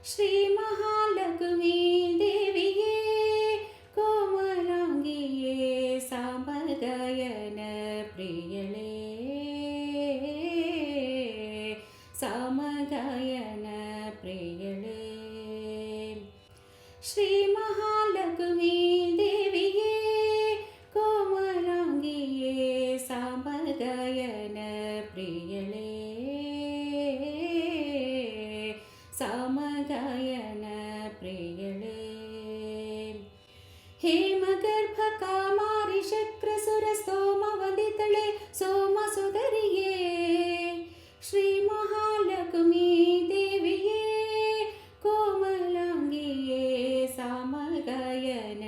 ಶ್ರೀ ಮಹಾಲಕ್ಷ್ಮೀ ದೇವಿಯೇ ಕೋಮಲಾಂಗಿಯೇ ಸಾಮಗಾಯನ ಪ್ರಿಯಳೇ ಸಾಮಗಾಯನ ಪ್ರಿಯಳೇ ಶ್ರೀ ಮಹಾಲಕ್ಷ್ಮೀ ದೇವಿಯೇ ಕೋಮಲಾಂಗಿಯೇ ಸಾಮಗಾಯನ ಪ್ರಿಯಳೇ ಸಾಮಗಾಯನ ಪ್ರಿಯಳೇ ಹೇಮಗರ್ಭ ಕಾಮಾರಿ ಶಕ್ರಸುರ ಸ್ತೋಮ ವಂದಿತಳೆ ಸೋಮ ಸುಧರಿಯೇ ಶ್ರೀ ಮಹಾಲಕ್ಷ್ಮೀ ದೇವಿಯೇ ಕೋಮಲಾಂಗಿಯೇ ಸಾಮಗಾಯನ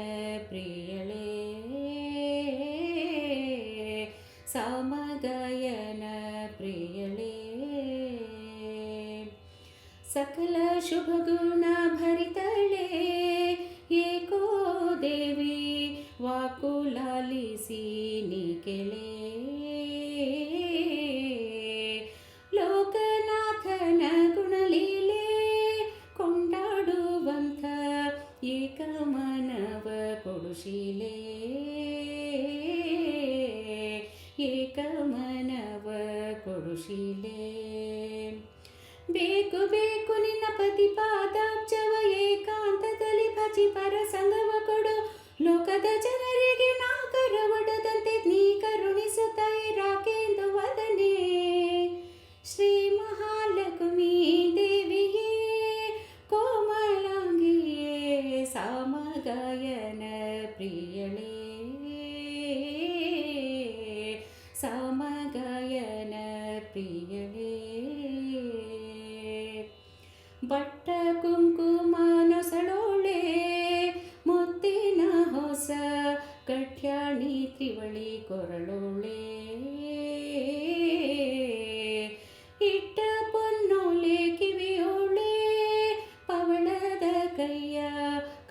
ಪ್ರಿಯಳೇ ಸಾಮಗಾಯನ ಪ್ರಿಯಳೇ ಸಕಲ ಶುಭ ಗುಣ ಭರಿತಳೆ ಏಕೋ ದೇವಿ ವಾಕುಲಾಲಿಸಿ ನಿಕೆಳೆ ಲೋಕನಾಥನ ಗುಣಲೀಲೆ ಕೊಂಡಾಡುವಂಥ ಏಕಮನವ ಕೊಡುಶೀಲೆ ಏಕಮನವ ಕೊಡುಶೀಲೆ ಬೇಕು ಬೇಕು ನಿನ್ನ ಪತಿ ಪಾದಾಬ್ಜವ ಏಕಾಂತದಲ್ಲಿ ಭಜಿ ಪರ ಸಂಗವ ಕೊಡು ಲೋಕದ ಜನರಿಗೆ ನಾ ಕರವಡದಂತೆ ನೀ ಕರುಣಿಸುತ್ತ ರಾಕೆಂದು ವದನೆ ಶ್ರೀ ಮಹಾಲಕ್ಷ್ಮೀ ದೇವಿಯೇ ಕೋಮಲಾಂಗಿಯೇ ಸಾಮಗಾಯನ ಪ್ರಿಯಳೇ ಸಾಮಗಾಯನ ಪ್ರಿಯಳೇ ಬಟ್ಟ ಕುಂಕುಮ ನೊಸಳೋಳೆ ಮುತ್ತಿನ ಹೊಸ ಕಠ್ಯಾಣಿ ತ್ರಿವಳಿ ಕೊರಳೋಳೆ ಇಟ್ಟ ಪೊನ್ನೋಲೆ ಕಿವಿಯೋಳೆ ಪವಳದ ಕೈಯ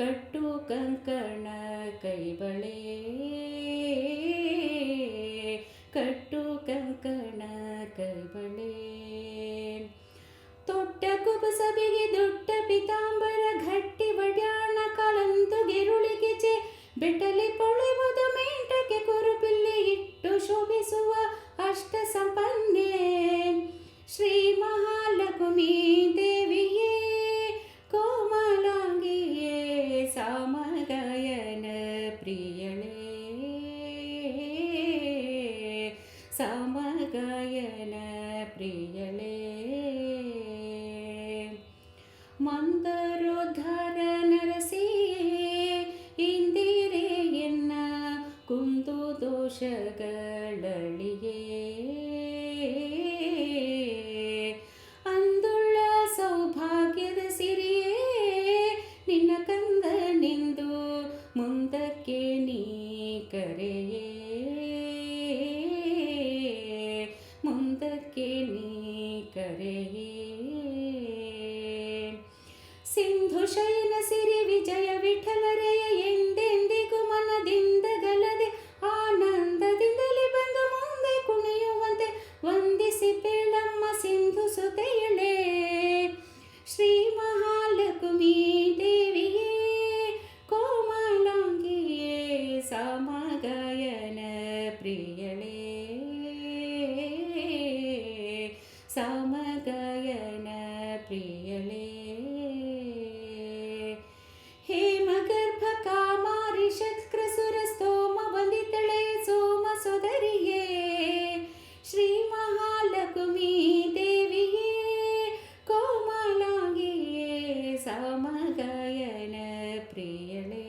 ಕಟ್ಟು ಕಂಕಣ ಕೈಬಳೆ ಕಟ್ಟು ಕಂಕಣ ಕೈಬಳೆ ತೊಟ್ಟ ಕುಬಸಬಿಗೆ ದೊಡ್ಡ ಪಿತಾಂಬರ ಘಟ್ಟಿ ವಡ್ಯಾಣ ಕಾಲಂತು ಗಿರುಳಿಗೆಚೆ ಬೆಟ್ಟಲಿ ಪೊಳೆವುದು ಮೇಂಟಕ್ಕೆ ಕುರುಪಿಲ್ಲಿ ಇಟ್ಟು ಶೋಭಿಸುವ ಅಷ್ಟ ಸಂಪನ್ನೆ ಶ್ರೀ ಮಹಾಲಕ್ಷ್ಮೀ ದೇವಿಯೇ ಕೋಮಲಾಂಗಿಯೇ ಸಾಮಗಾಯನ ಪ್ರಿಯಳೇ ಸಾಮಗಾಯನ ಪ್ರಿಯಳೇ ಮಂದರೋದ್ಧಾರ ನರಸಿಯೇ ಇಂದಿರೆಯನ್ನ ಕುಂದು ದೋಷಗಳಳಿಯೇ ಅಂದುಳ್ಳ ಸೌಭಾಗ್ಯದ ಸಿರಿಯೇ ನಿನ್ನ ಕಂದನೆಂದು ಮುಂದಕ್ಕೆ ನೀ ಕರೆಯೇ ಮುಂದಕ್ಕೆ ನೀ ಕರೆಯೇ ಸಿಂಧು ಶಯನ ಸಿರಿ ವಿಜಯ ವಿಠಲರೆಯ ಎಂದೆಂದಿಗೂ ಮನದಿಂದ ಗಲದೆ ಆನಂದದಿಂದಲೇ ಬಂದು ಮುಂದೆ ಕುಣಿಯುವಂತೆ ವಂದಿಸಿ ಬೇಳಮ್ಮ ಸಿಂಧು ಸುತೆಯಳೇ ಶ್ರೀ ಮಹಾಲಕ್ಷ್ಮೀ ದೇವಿಯೇ ಕೋಮಲಾಂಗಿಯೇ ಸಾಮಗಾಯನ ಪ್ರಿಯಳೇ ಸಾಮಗಾಯನ ಪ್ರಿಯಳೇ ಹೇಮಗರ್ಭ ಕಾಮಾರಿ ಶಕ್ರಸುರ ಸ್ತೋಮ ವಂದಿತಳೆ ಸೋಮ ಸೋದರಿಯೇ ಶ್ರೀ ಮಹಾಲಕ್ಷ್ಮೀ ದೇವಿಯೇ ಕೋಮಲಾಂಗಿಯೇ ಸಾಮಗಾಯನ ಪ್ರಿಯಳೇ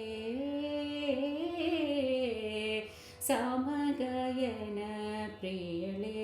ಸಾಮಗಾಯನ ಪ್ರಿಯಳೇ